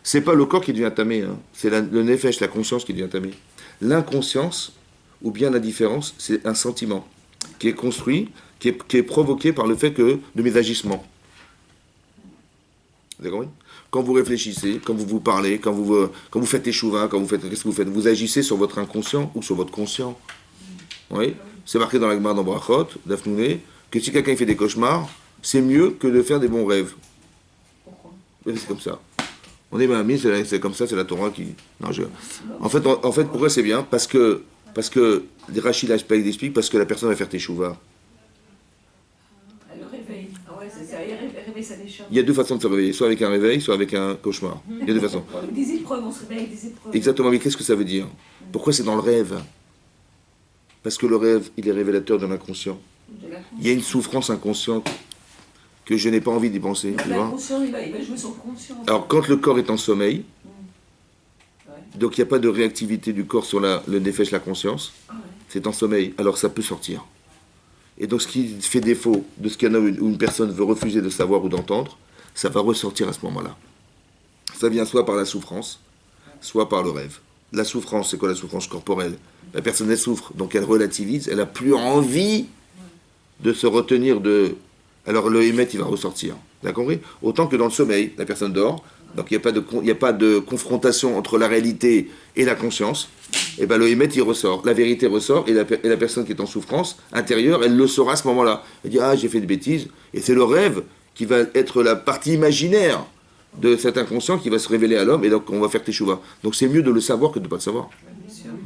C'est pas le corps qui devient tamé, hein. C'est le nefesh, la conscience qui devient tamé. L'inconscience, ou bien la différence, c'est un sentiment qui est construit, qui est provoqué par le fait de mes agissements. Vous avez compris? Quand vous réfléchissez, quand vous vous parlez, quand vous faites échouva, qu'est-ce que vous faites? Vous agissez sur votre inconscient ou sur votre conscient. Oui? C'est marqué dans la Gemara dans Brachot, Dafnouné, que si quelqu'un fait des cauchemars, c'est mieux que de faire des bons rêves. Pourquoi? C'est comme ça. On est mamie, c'est comme ça, c'est la Torah qui... Non, en fait, pourquoi c'est bien? Parce que Rachid explique, parce que la personne va faire teshuva. Le réveil. Ah ouais, c'est ça. Réveil, ça déchire. Il y a deux façons de se réveiller, soit avec un réveil, soit avec un cauchemar. Il y a deux façons. Avec des épreuves, on se réveille avec des épreuves. Exactement, mais qu'est-ce que ça veut dire? Pourquoi c'est dans le rêve? Parce que le rêve, il est révélateur de l'inconscient. Il y a une souffrance inconsciente que je n'ai pas envie d'y penser. Tu vois? L'inconscient, il va jouer sur le conscient. Alors, quand le corps est en sommeil, Ouais. donc il n'y a pas de réactivité du corps sur le nefesh, la conscience, Ah ouais. c'est en sommeil, alors ça peut sortir. Et donc ce qui fait défaut de ce qu'un homme ou une personne veut refuser de savoir ou d'entendre, ça va ressortir à ce moment-là. Ça vient soit par la souffrance, soit par le rêve. La souffrance, c'est quoi la souffrance corporelle? La personne, elle souffre, donc elle relativise, elle n'a plus envie de se retenir de... Alors le émet, il va ressortir. Vous avez compris? Autant que dans le sommeil, la personne dort, donc il n'y a pas de confrontation entre la réalité et la conscience, et bien le émet, il ressort. La vérité ressort, et la personne qui est en souffrance intérieure, elle le saura à ce moment-là. Elle dit, ah, j'ai fait des bêtises, et c'est le rêve qui va être la partie imaginaire de cet inconscient qui va se révéler à l'homme, et donc on va faire teshuva. Donc c'est mieux de le savoir que de ne pas le savoir.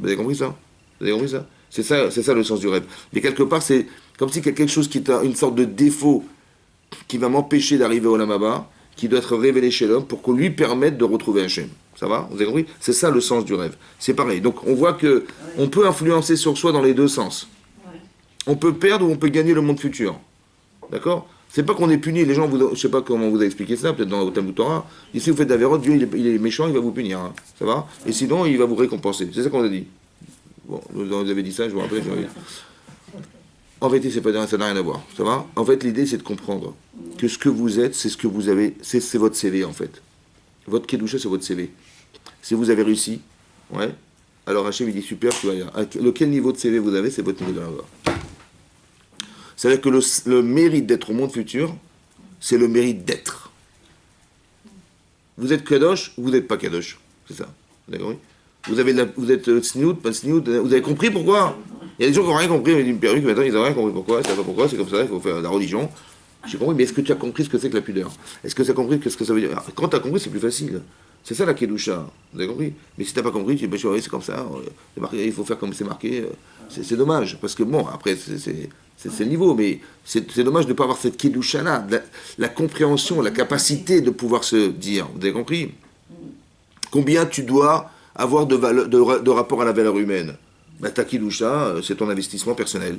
Vous avez compris ça? Vous avez compris ça? C'est ça le sens du rêve. Mais quelque part, c'est comme si quelque chose qui est une sorte de défaut qui va m'empêcher d'arriver au Lamaba, qui doit être révélé chez l'homme pour qu'on lui permette de retrouver Hachem. Ça va? Vous avez compris? C'est ça le sens du rêve. C'est pareil. Donc on voit que on peut influencer sur soi dans les deux sens. On peut perdre ou on peut gagner le monde futur. D'accord? C'est pas qu'on est puni. Les gens, je sais pas comment vous avez expliqué ça, peut-être dans le Talmud Torah. Ici, vous faites de la vérote, Dieu il est méchant, il va vous punir. Hein. Ça va? Et sinon, il va vous récompenser. C'est ça qu'on a dit. Bon, vous avez dit ça, je vous rappelle. En vérité, ça n'a rien à voir. Ça va? En fait, l'idée, c'est de comprendre que ce que vous êtes, c'est ce que vous avez, c'est votre CV, en fait. Votre Kedusha, c'est votre CV. Si vous avez réussi, ouais, alors Hachem, il dit super, tu vas y aller. Quel niveau de CV vous avez, c'est votre niveau de la. C'est-à-dire que le mérite d'être au monde futur, c'est le mérite d'être. Vous êtes Kadosh, vous n'êtes pas Kadosh. C'est ça. D'accord? Vous êtes Sniout, pas Sniout. Vous avez compris pourquoi? Il y a des gens qui n'ont rien compris, mais d'une perruque, maintenant ils n'ont rien compris pourquoi. C'est pas pourquoi, c'est comme ça, il faut faire la religion. J'ai compris, mais est-ce que tu as compris ce que c'est que la pudeur? Est-ce que tu as compris ce que ça veut dire? Alors, quand tu as compris, c'est plus facile. C'est ça la Kedusha. Vous avez compris? Mais si tu n'as pas compris, tu dis, oui, c'est comme ça, marqué, il faut faire comme c'est marqué. C'est dommage, parce que bon, après, c'est le niveau, mais c'est dommage de ne pas avoir cette Kedusha-là, la compréhension, la capacité de pouvoir se dire. Vous avez compris? Combien tu dois avoir de rapport à la valeur humaine? Bah, ta Kedusha, c'est ton investissement personnel.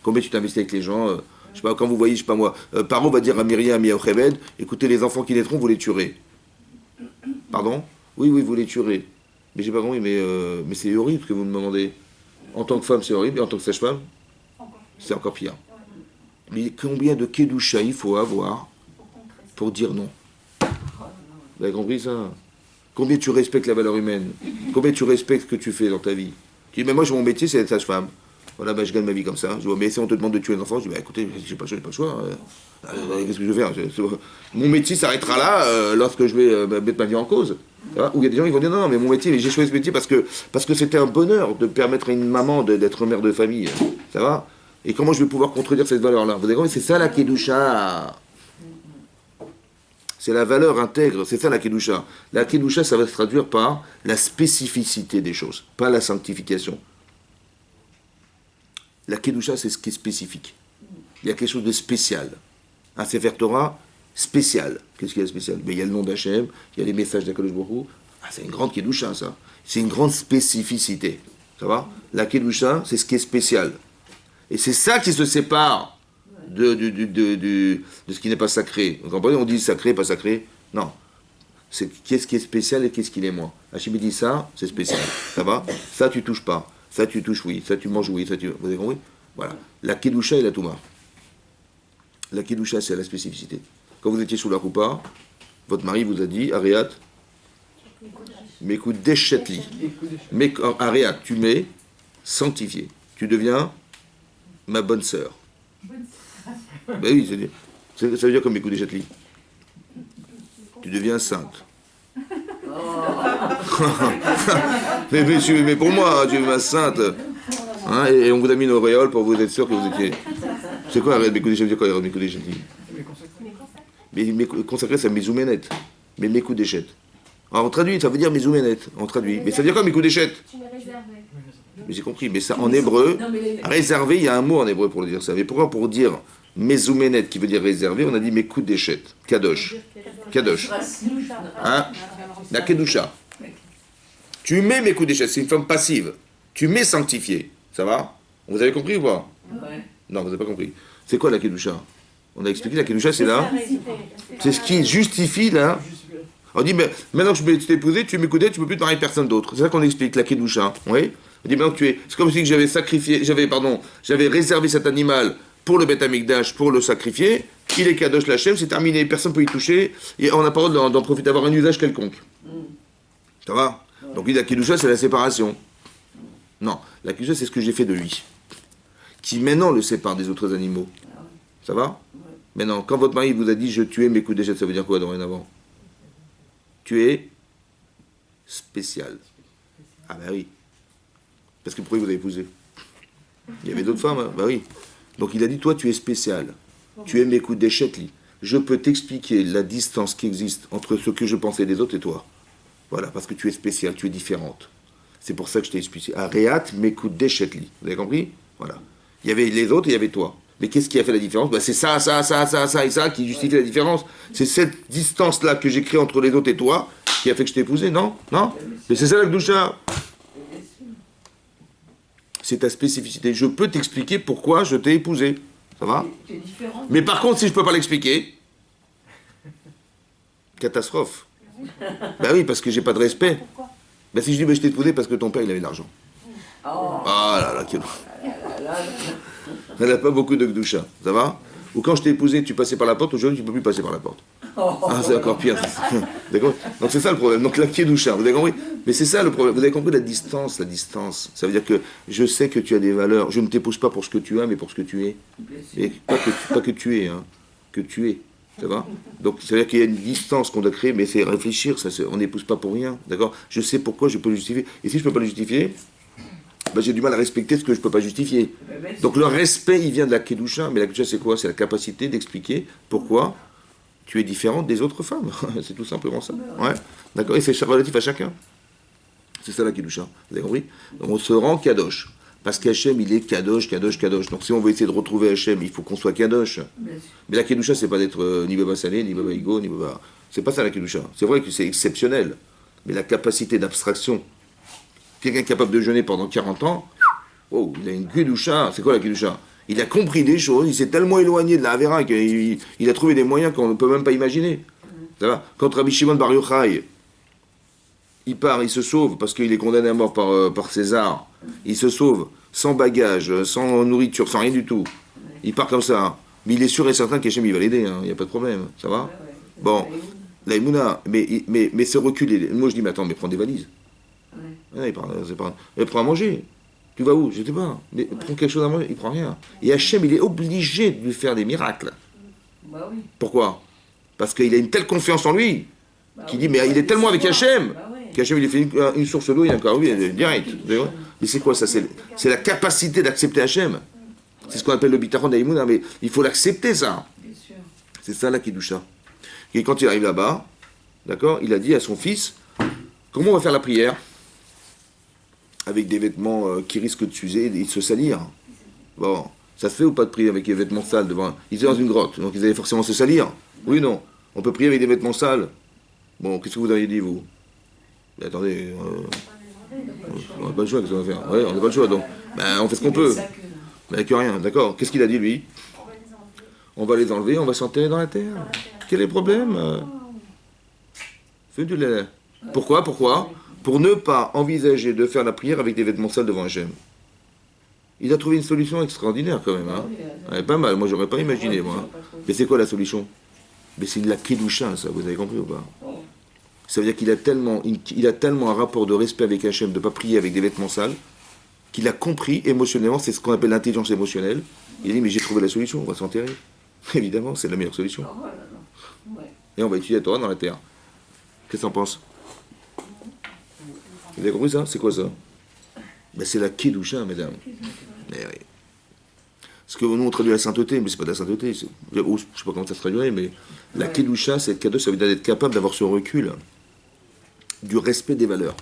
Combien tu t'investis avec les gens? Je sais pas, quand vous voyez, je sais pas moi, Paro va dire à Myriam et à Yocheved, écoutez, les enfants qui naîtront, vous les tuerez. Pardon? Oui, vous les tuerez. Mais j'ai pas compris, mais c'est horrible ce que vous me demandez. En tant que femme, c'est horrible, et en tant que sage-femme, c'est encore pire. Mais combien de Kedusha il faut avoir pour dire non? Vous avez compris ça? Combien tu respectes la valeur humaine? Combien tu respectes ce que tu fais dans ta vie? Tu dis, mais moi, mon métier, c'est d'être sage-femme. Voilà, je gagne ma vie comme ça. Je dis, mais si on te demande de tuer un enfant, je dis, écoutez, j'ai pas le choix. Qu'est-ce que je vais faire? Mon métier s'arrêtera là lorsque je vais mettre ma vie en cause. Ou il y a des gens qui vont dire, non, mais mon métier, j'ai choisi ce métier parce que c'était un bonheur de permettre à une maman d'être mère de famille. Ça va? Et comment je vais pouvoir contredire cette valeur-là? Vous avez compris? C'est ça la Kedusha. C'est la valeur intègre, c'est ça la Kedusha. La Kedusha, ça va se traduire par la spécificité des choses, pas la sanctification. La Kedusha, c'est ce qui est spécifique. Il y a quelque chose de spécial. Un Sefer Torah, spécial. Qu'est-ce qu'il y a de spécial? Il y a le nom d'Hachem, il y a les messages d'Akadosh Baruch Hu. C'est une grande Kedusha, ça. C'est une grande spécificité. Ça va? La Kedusha, c'est ce qui est spécial. Et c'est ça qui se sépare de ce qui n'est pas sacré. Vous comprenez? On dit sacré, pas sacré. Non. C'est qu'est-ce qui est spécial et qu'est-ce qui l'est moins. Hachem dit ça, c'est spécial. Ça va? Ça, tu touches pas. Ça, tu touches oui. Ça, tu manges oui. Ça, tu... Vous avez compris? Voilà. La Kedusha et la Touma. La Kedusha, c'est la spécificité. Quand vous étiez sous la roupa, votre mari vous a dit, Ariat, m'écoute, déchetli. Ariat, tu m'es sanctifié. Tu deviens ma bonne sœur. Ben oui, ça veut dire comme m'écoute, déchetli. Tu deviens sainte. mais pour moi, tu es ma sainte. Hein, et on vous a mis une auréole pour vous être sûr que vous étiez. C'est quoi Ariat, m'écoute, déchetli? Quoi, m'écoute, déchetli? Mais consacré, c'est Mezoumenet. Mais Mekou Déchet. Alors on traduit, ça veut dire Mezoumenet. On traduit. Mais ça veut dire quoi Mekou Déchet? Tu m'es réservé. Mais j'ai compris. Mais ça, en hébreu, réservé, il y a un mot en hébreu pour le dire ça. Mais pourquoi pour dire Mezoumenet, qui veut dire réservé, on a dit Mekou Déchet? Kadosh. Kadosh. Hein? La Kedusha. Tu mets Mekou Déchet, c'est une forme passive. Tu mets sanctifié. Ça va? Vous avez compris ou pas? Non, vous n'avez pas compris. C'est quoi la Kedusha? On a expliqué la Kedusha, c'est là. C'est ce qui justifie là. On dit, mais maintenant que je peux t'épouser, tu m'écoutais, tu ne peux plus te marier avec personne d'autre. C'est ça qu'on explique, la Kedusha. Oui. On dit, maintenant que tu es. C'est comme si j'avais sacrifié, j'avais réservé cet animal pour le Beth Amikdash, pour le sacrifier. Il est Kadosh Lachem, c'est terminé, personne ne peut y toucher. Et on n'a pas le droit d'en profiter, d'avoir un usage quelconque. Ça va? Donc, la Kedusha, c'est la séparation. Non, la Kedusha, c'est ce que j'ai fait de lui. Qui maintenant le sépare des autres animaux. Ça va? Maintenant, quand votre mari vous a dit « je tuais mes coups d'échelle », ça veut dire quoi dorénavant? Tu es spécial. Ah ben oui. Parce que pourquoi vous avez épousé? Il y avait d'autres femmes, hein? Ben oui. Donc il a dit « toi tu es spécial. Tu es mes coups d'échelle. Je peux t'expliquer la distance qui existe entre ce que je pensais des autres et toi. Voilà, parce que tu es spécial, tu es différente. C'est pour ça que je t'ai expliqué. Aréat mes coups d'échelle. Vous avez compris? Voilà. Il y avait les autres et il y avait toi. Mais qu'est-ce qui a fait la différence? Ben c'est ça et ça qui justifie la différence. C'est cette distance-là que j'ai créée entre les autres et toi qui a fait que je t'ai épousé, non? Non? Mais c'est ça la Kedusha. C'est ta spécificité. Je peux t'expliquer pourquoi je t'ai épousé. Ça va? Mais par contre, si je ne peux pas l'expliquer, catastrophe. Ben oui, parce que j'ai pas de respect. Ben si je dis, ben, je t'ai épousé parce que ton père, il avait de l'argent. Ah là là, quel... Elle n'a pas beaucoup de Kedusha, ça va? Ou quand je t'ai épousé, tu passais par la porte, aujourd'hui tu ne peux plus passer par la porte. Ah, c'est encore pire. D'accord? Donc c'est ça le problème. Donc la Kedusha, vous avez compris? Mais c'est ça le problème. Vous avez compris la distance, la distance. Ça veut dire que je sais que tu as des valeurs. Je ne t'épouse pas pour ce que tu as, mais pour ce que tu es. Et pas que tu es, hein. Que tu es. Ça va? Donc ça veut dire qu'il y a une distance qu'on doit créer, mais c'est réfléchir. On n'épouse pas pour rien. D'accord? Je sais pourquoi je peux le justifier. Et si je ne peux pas le justifier, ben, j'ai du mal à respecter ce que je ne peux pas justifier. Donc le respect, il vient de la Kedusha, mais la Kedusha, c'est quoi? C'est la capacité d'expliquer pourquoi tu es différente des autres femmes. C'est tout simplement ça. Ouais. D'accord? Et c'est relatif à chacun. C'est ça la Kedusha. Vous avez compris? Donc on se rend Kadosh. Parce qu'Hachem, il est Kadosh, Kadosh, Kadosh. Donc si on veut essayer de retrouver Hachem, il faut qu'on soit Kadosh. Mais la Kedusha, c'est pas d'être ni Baba Salé, ni Baba Igo, ni Baba... C'est pas ça la Kedusha. C'est vrai que c'est exceptionnel. Mais la capacité d'abstraction... Quelqu'un capable de jeûner pendant 40 ans, oh, il a une Kedusha. C'est quoi la Kedusha? Il a compris des choses, il s'est tellement éloigné de la Avera qu'il a trouvé des moyens qu'on ne peut même pas imaginer. Ça va? Quand Rabbi Shimon Bar Yochai, il part, il se sauve, parce qu'il est condamné à mort par César, il se sauve, sans bagage, sans nourriture, sans rien du tout. Il part comme ça. Mais il est sûr et certain qu'Hachem il va l'aider, il n'y a pas de problème. Ça va? Bon, la Emouna, mais ce recul, moi je dis, mais attends, mais prends des valises. Ouais, il prend à manger. Tu vas où? Je ne sais pas. Mais prends quelque chose à manger, il ne prend rien. Et Hachem, il est obligé de lui faire des miracles. Bah oui. Pourquoi? Parce qu'il a une telle confiance en lui, qu'il dit, mais il est tellement avec Hachem, qu'Hachem, il lui fait une source d'eau, il a encore, oui, direct. Mais c'est quoi ça? C'est la capacité d'accepter Hachem. C'est ce qu'on appelle le bitachon d'Aïmouna, mais il faut l'accepter, ça. C'est ça, la Kedusha. Et quand il arrive là-bas, d'accord, il a dit à son fils, comment on va faire la prière? Avec des vêtements qui risquent de s'user et de se salir. Bon, ça se fait ou pas de prier avec des vêtements sales devant? Ils étaient dans une grotte, donc ils allaient forcément se salir. Oui ou non? On peut prier avec des vêtements sales? Bon, qu'est-ce que vous auriez dit, vous? Mais attendez, on n'a pas le choix, qu'est-ce qu'on va faire? Ouais, on n'a pas le choix, donc ben, on fait ce qu'on peut. Mais que rien, d'accord? Qu'est-ce qu'il a dit, lui? on va les enlever, on va s'enterrer dans la terre. Quel est le problème Fais du lait. Pourquoi Pour ne pas envisager de faire la prière avec des vêtements sales devant Hachem. Il a trouvé une solution extraordinaire quand même. Hein. Ouais, pas mal, moi j'aurais pas imaginé. Moi. Mais c'est quoi la solution? Mais c'est de la Kedusha, ça, vous avez compris ou pas? Ça veut dire qu'il a tellement, un rapport de respect avec Hachem, de ne pas prier avec des vêtements sales, qu'il a compris émotionnellement, c'est ce qu'on appelle l'intelligence émotionnelle. Il a dit, mais j'ai trouvé la solution, on va s'enterrer. Évidemment, c'est la meilleure solution. Et on va étudier la Torah dans la terre. Qu'est-ce que t'en penses? Vous avez compris ça? C'est quoi ça? Ben, c'est la Kedusha, mesdames. Eh oui. Parce que nous on traduit la sainteté, mais c'est pas de la sainteté. Je sais pas comment ça se traduirait, mais la Kedusha, c'est le cadeau, ça veut dire d'être capable d'avoir ce recul, du respect des valeurs.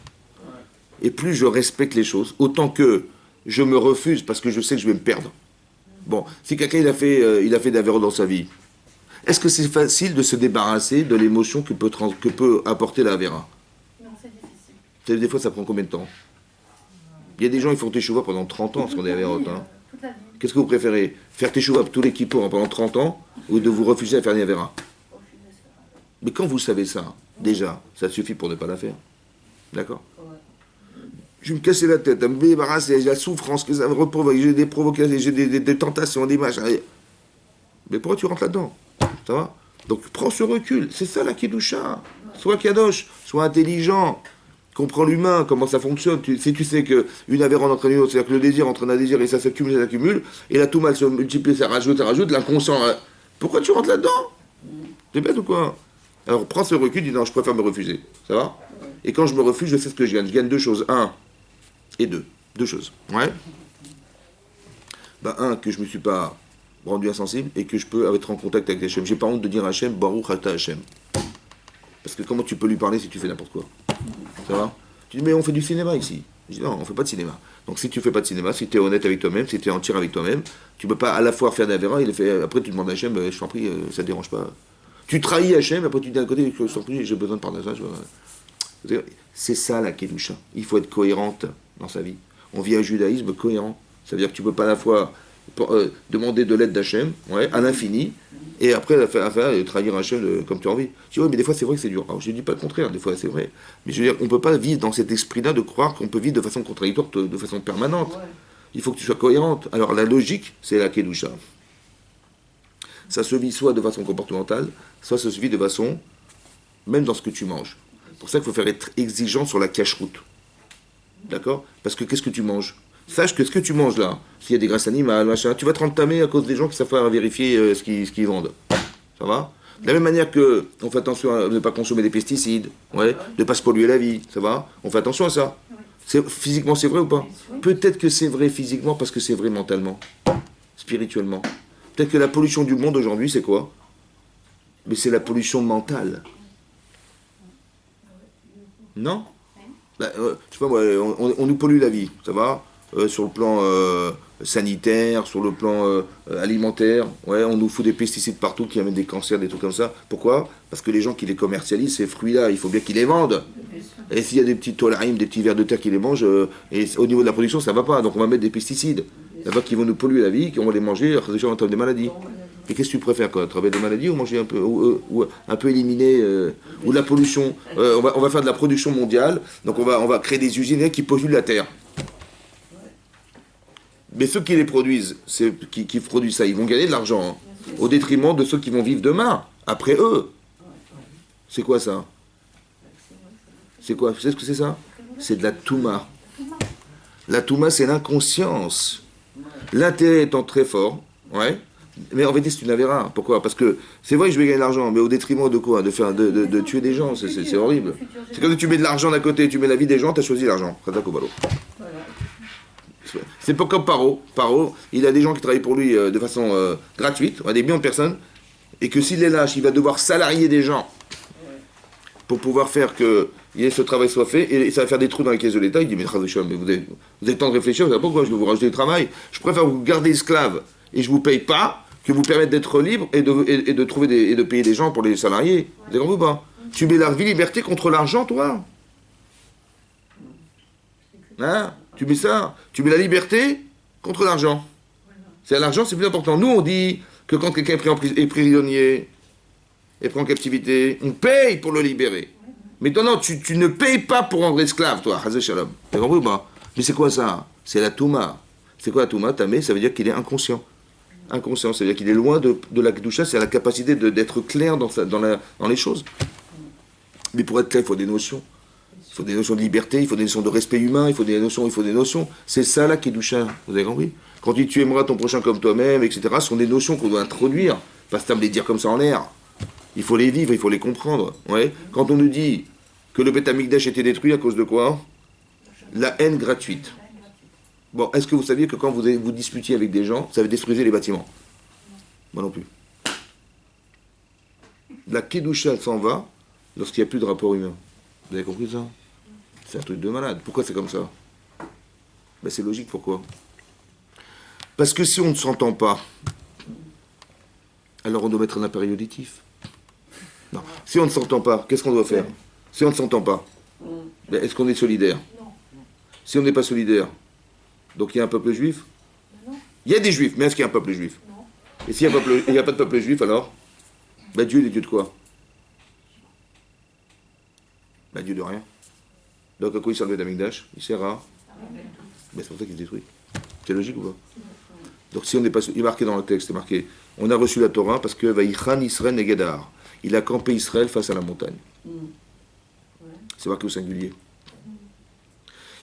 Et plus je respecte les choses, autant que je me refuse parce que je sais que je vais me perdre. Bon, si quelqu'un il a fait d'avéro dans sa vie, est-ce que c'est facile de se débarrasser de l'émotion que peut apporter la Avera? Non, c'est difficile. Des fois, ça prend combien de temps? Il y a des gens qui font teshuva pendant 30 ans, parce qu'on est Averot. Hein. Toute la vie. Qu'est-ce que vous préférez? Faire teshuva tous les kippours pendant 30 ans ou de vous refuser à faire une Avera? Mais quand vous savez ça, déjà, ça suffit pour ne pas la faire. D'accord? Je vais me casser la tête, à me débarrasser, j'ai la souffrance que ça me reprovoque, j'ai des provocations, j'ai des tentations, des machins. Mais pourquoi tu rentres là-dedans? Ça va? Donc prends ce recul, c'est ça la Kedusha. Sois kadosh, sois intelligent, comprends l'humain, comment ça fonctionne. Si tu sais qu'une avéra entraîne une autre, c'est-à-dire que le désir entraîne un désir et ça s'accumule, et la tout mal se multiplie, ça rajoute, l'inconscient. Pourquoi tu rentres là-dedans? C'est bête ou quoi? Alors prends ce recul, dis non, je préfère me refuser. Ça va? Et quand je me refuse, je sais ce que je gagne. Je gagne deux choses. Un et deux. Deux choses. Ouais? Un, que je ne me suis pas rendu insensible et que je peux être en contact avec Hachem. J'ai pas honte de dire à Hachem, Baruch Ata Hachem. Parce que comment tu peux lui parler si tu fais n'importe quoi? Ça va? Tu dis, mais on fait du cinéma ici. Je dis, non, on ne fait pas de cinéma. Donc si tu fais pas de cinéma, si tu es honnête avec toi-même, si tu es entier avec toi-même, tu ne peux pas à la fois faire d'Avera, après tu demandes à Hachem, je t'en prie, ça ne te dérange pas. Tu trahis Hachem, après tu dis d'un côté, je t'en prie, j'ai besoin de partage. C'est ça la Kedusha. Il faut être cohérente dans sa vie. On vit un judaïsme cohérent. Ça veut dire que tu ne peux pas à la fois demander de l'aide d'Hachem, ouais, à l'infini, et après trahir Hachem comme tu as envie. Je dis, ouais, mais des fois c'est vrai que c'est dur. Alors je ne dis pas le contraire, des fois c'est vrai. Mais je veux dire, on ne peut pas vivre dans cet esprit-là de croire qu'on peut vivre de façon contradictoire, de façon permanente. Il faut que tu sois cohérente. Alors la logique, c'est la Kedusha. Ça se vit soit de façon comportementale, soit ça se vit de façon, même dans ce que tu manges. C'est pour ça qu'il faut faire être exigeant sur la cache-route. D'accord? Parce que qu'est-ce que tu manges? Sache que ce que tu manges là, s'il y a des graisses animales, machin, tu vas te rentamer à cause des gens qui savent pas vérifier ce qu'ils vendent. Ça va? De la même manière que on fait attention à ne pas consommer des pesticides, ouais, de ne pas se polluer la vie, ça va? On fait attention à ça. Physiquement, c'est vrai ou pas? Peut-être que c'est vrai physiquement parce que c'est vrai mentalement, spirituellement. Peut-être que la pollution du monde aujourd'hui, c'est quoi? Mais c'est la pollution mentale. Non? Je sais pas moi, on nous pollue la vie, ça va? Sur le plan sanitaire, sur le plan alimentaire, ouais, on nous fout des pesticides partout qui amènent des cancers, des trucs comme ça. Pourquoi? Parce que les gens qui les commercialisent, ces fruits-là, il faut bien qu'ils les vendent. Et s'il y a des petits tolarim, des petits vers de terre qui les mangent, et au niveau de la production, ça va pas. Donc on va mettre des pesticides. Là-bas qui vont nous polluer la vie, qui vont les manger, les gens vont avoir des maladies. Et qu'est-ce que tu préfères, quoi? Travailler des maladies ou manger un peu, ou un peu éliminer, ou de la pollution? On va faire de la production mondiale, donc on va créer des usines qui polluent la terre. Mais ceux qui les produisent, qui produisent ça, ils vont gagner de l'argent, hein, au détriment de ceux qui vont vivre demain, après eux. C'est quoi ça? C'est quoi? Vous savez ce que c'est ça? C'est de la touma. La touma, c'est l'inconscience. L'intérêt étant très fort, ouais. Mais en vérité, c'est une avéra. Pourquoi? Parce que c'est vrai que je vais gagner de l'argent, mais au détriment de quoi? De tuer des gens, c'est horrible. C'est quand tu mets de l'argent d'un côté, tu mets la vie des gens, tu as choisi l'argent. C'est pas comme Paro. Paro, il a des gens qui travaillent pour lui de façon gratuite, des millions de personnes, et que s'il les lâche, il va devoir salarier des gens pour pouvoir faire que ce travail soit fait, et ça va faire des trous dans les caisses de l'État. Il dit, mais vous avez le temps de réfléchir, vous savez pourquoi je vais vous rajouter du travail? Je préfère vous garder esclave, et je vous paye pas, que vous permettre d'être libre et de trouver et de payer des gens pour les salariés. Vous avez compris ou pas? Tu mets la vie liberté contre l'argent, toi? Hein? Tu mets ça? Tu mets la liberté contre l'argent. C'est l'argent, c'est plus important. Nous, on dit, que quand quelqu'un est prisonnier, est pris en captivité, on paye pour le libérer. Mais non, tu ne payes pas pour rendre esclave, toi, Hazé Shalom. T'as compris ou pas? Mais c'est quoi ça? C'est la Touma. C'est quoi la Touma? Tamé, ça veut dire qu'il est inconscient. Inconscient, ça veut dire qu'il est loin de la Kedusha, c'est la capacité d'être clair dans les choses. Mais pour être clair, il faut des notions. Il faut des notions de liberté, il faut des notions de respect humain, il faut des notions. C'est ça la Kedusha, vous avez compris? Quand tu aimeras ton prochain comme toi-même, etc., ce sont des notions qu'on doit introduire. Pas seulement les dire comme ça en l'air. Il faut les vivre, il faut les comprendre. Ouais. Quand on nous dit que le Beth Amikdash était détruit à cause de quoi? La haine gratuite. Bon, est-ce que vous saviez que quand vous disputiez avec des gens, ça détruisait les bâtiments? Moi non plus. La Kedusha s'en va lorsqu'il n'y a plus de rapport humain. Vous avez compris ça? C'est un truc de malade. Pourquoi c'est comme ça? Ben, c'est logique, pourquoi? Parce que si on ne s'entend pas, alors on doit mettre un appareil auditif. Non. Si on ne s'entend pas, qu'est-ce qu'on doit faire? Si on ne s'entend pas, ben, est-ce qu'on est solidaire? Si on n'est pas solidaire, donc il y a un peuple juif? Il y a des juifs, mais est-ce qu'il y a un peuple juif? Et s'il n'y a pas de peuple juif, alors ben, Dieu, il est Dieu de quoi? Ben, Dieu de rien. Donc à quoi il sert le Beth Amikdash? Il sert à... Ben, c'est pour ça qu'il se détruit. C'est logique ou pas? Donc si on n'est pas... Il est marqué dans le texte, c'est marqué, on a reçu la Torah parce que Vaïchan Israël Negedar. Il a campé Israël face à la montagne. C'est marqué au singulier.